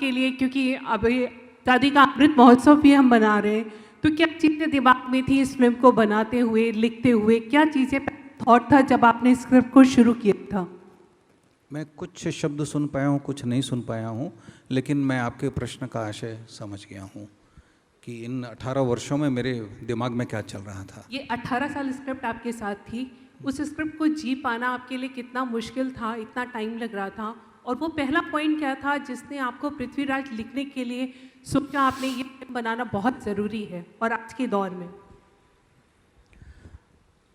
के लिए, क्योंकि अभी शादी का अमृत महोत्सव भी हम बना रहे हैं, तो क्या चीज़ें दिमाग में थी इस फिल्म को बनाते हुए, लिखते हुए, क्या चीज़ें थॉट था जब आपने स्क्रिप्ट को शुरू किया था? मैं कुछ शब्द सुन पाया हूँ, कुछ नहीं सुन पाया हूँ, लेकिन मैं आपके प्रश्न का आशय समझ गया हूँ कि इन 18 वर्षों में मेरे दिमाग में क्या चल रहा था। ये 18 साल स्क्रिप्ट आपके साथ थी, उस स्क्रिप्ट को जी पाना आपके लिए कितना मुश्किल था, इतना टाइम लग रहा था, और वो पहला पॉइंट क्या था जिसने आपको पृथ्वीराज लिखने के लिए सोचा आपने ये फिल्म बनाना बहुत ज़रूरी है और आज के दौर में?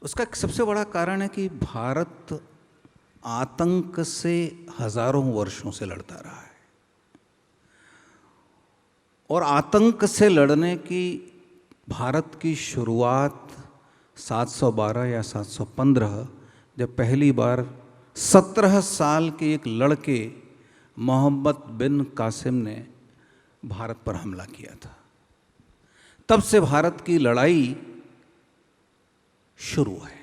उसका एक सबसे बड़ा कारण है कि भारत आतंक से हजारों वर्षों से लड़ता रहा है, और आतंक से लड़ने की भारत की शुरुआत 712 या 715, जब पहली बार 17 साल के एक लड़के मोहम्मद बिन कासिम ने भारत पर हमला किया था। तब से भारत की लड़ाई शुरू है।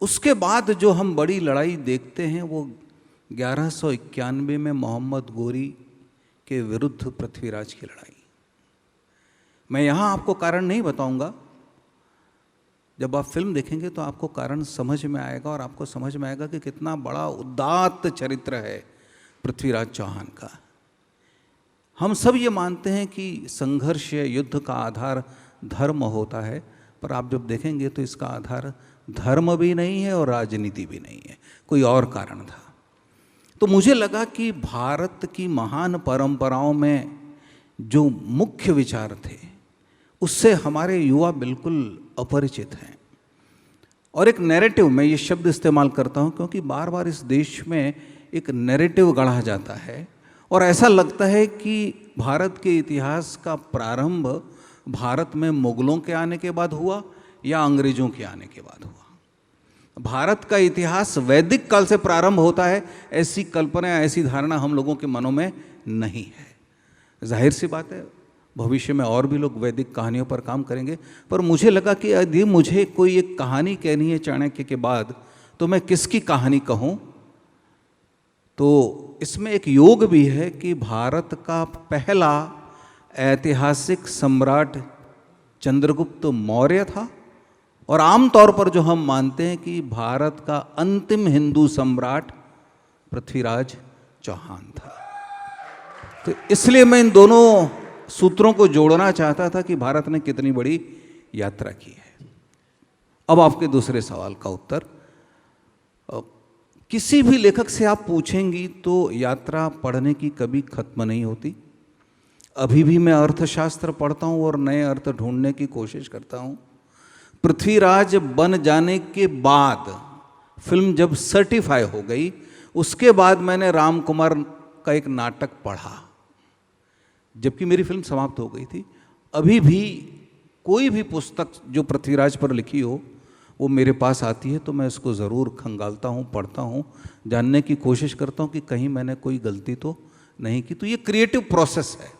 उसके बाद जो हम बड़ी लड़ाई देखते हैं वो 1191 में मोहम्मद गोरी के विरुद्ध पृथ्वीराज की लड़ाई। मैं यहाँ आपको कारण नहीं बताऊंगा, जब आप फिल्म देखेंगे तो आपको कारण समझ में आएगा, और आपको समझ में आएगा कि कितना बड़ा उदात्त चरित्र है पृथ्वीराज चौहान का। हम सब ये मानते हैं कि संघर्ष या युद्ध का आधार धर्म होता है, पर आप जब देखेंगे तो इसका आधार धर्म भी नहीं है और राजनीति भी नहीं है, कोई और कारण था। तो मुझे लगा कि भारत की महान परंपराओं में जो मुख्य विचार थे उससे हमारे युवा बिल्कुल अपरिचित हैं। और एक नैरेटिव, मैं ये शब्द इस्तेमाल करता हूँ क्योंकि बार बार इस देश में एक नैरेटिव गढ़ा जाता है, और ऐसा लगता है कि भारत के इतिहास का प्रारंभ भारत में मुगलों के आने के बाद हुआ या अंग्रेजों के आने के बाद हुआ। भारत का इतिहास वैदिक काल से प्रारंभ होता है, ऐसी कल्पना, ऐसी धारणा हम लोगों के मनों में नहीं है। जाहिर सी बात है, भविष्य में और भी लोग वैदिक कहानियों पर काम करेंगे, पर मुझे लगा कि यदि मुझे कोई एक कहानी कहनी है चाणक्य के बाद, तो मैं किसकी कहानी कहूँ? तो इसमें एक योग भी है कि भारत का पहला ऐतिहासिक सम्राट चंद्रगुप्त मौर्य था, और आमतौर पर जो हम मानते हैं कि भारत का अंतिम हिंदू सम्राट पृथ्वीराज चौहान था। तो इसलिए मैं इन दोनों सूत्रों को जोड़ना चाहता था कि भारत ने कितनी बड़ी यात्रा की है। अब आपके दूसरे सवाल का उत्तर, किसी भी लेखक से आप पूछेंगी तो यात्रा पढ़ने की कभी खत्म नहीं होती। अभी भी मैं अर्थशास्त्र पढ़ता हूँ और नए अर्थ ढूंढने की कोशिश करता हूँ। पृथ्वीराज बन जाने के बाद, फिल्म जब सर्टिफाई हो गई, उसके बाद मैंने राम कुमार का एक नाटक पढ़ा, जबकि मेरी फिल्म समाप्त हो गई थी। अभी भी कोई भी पुस्तक जो पृथ्वीराज पर लिखी हो वो मेरे पास आती है तो मैं इसको ज़रूर खंगालता हूँ, पढ़ता हूँ, जानने की कोशिश करता हूँ कि कहीं मैंने कोई गलती तो नहीं की। तो ये क्रिएटिव प्रोसेस है।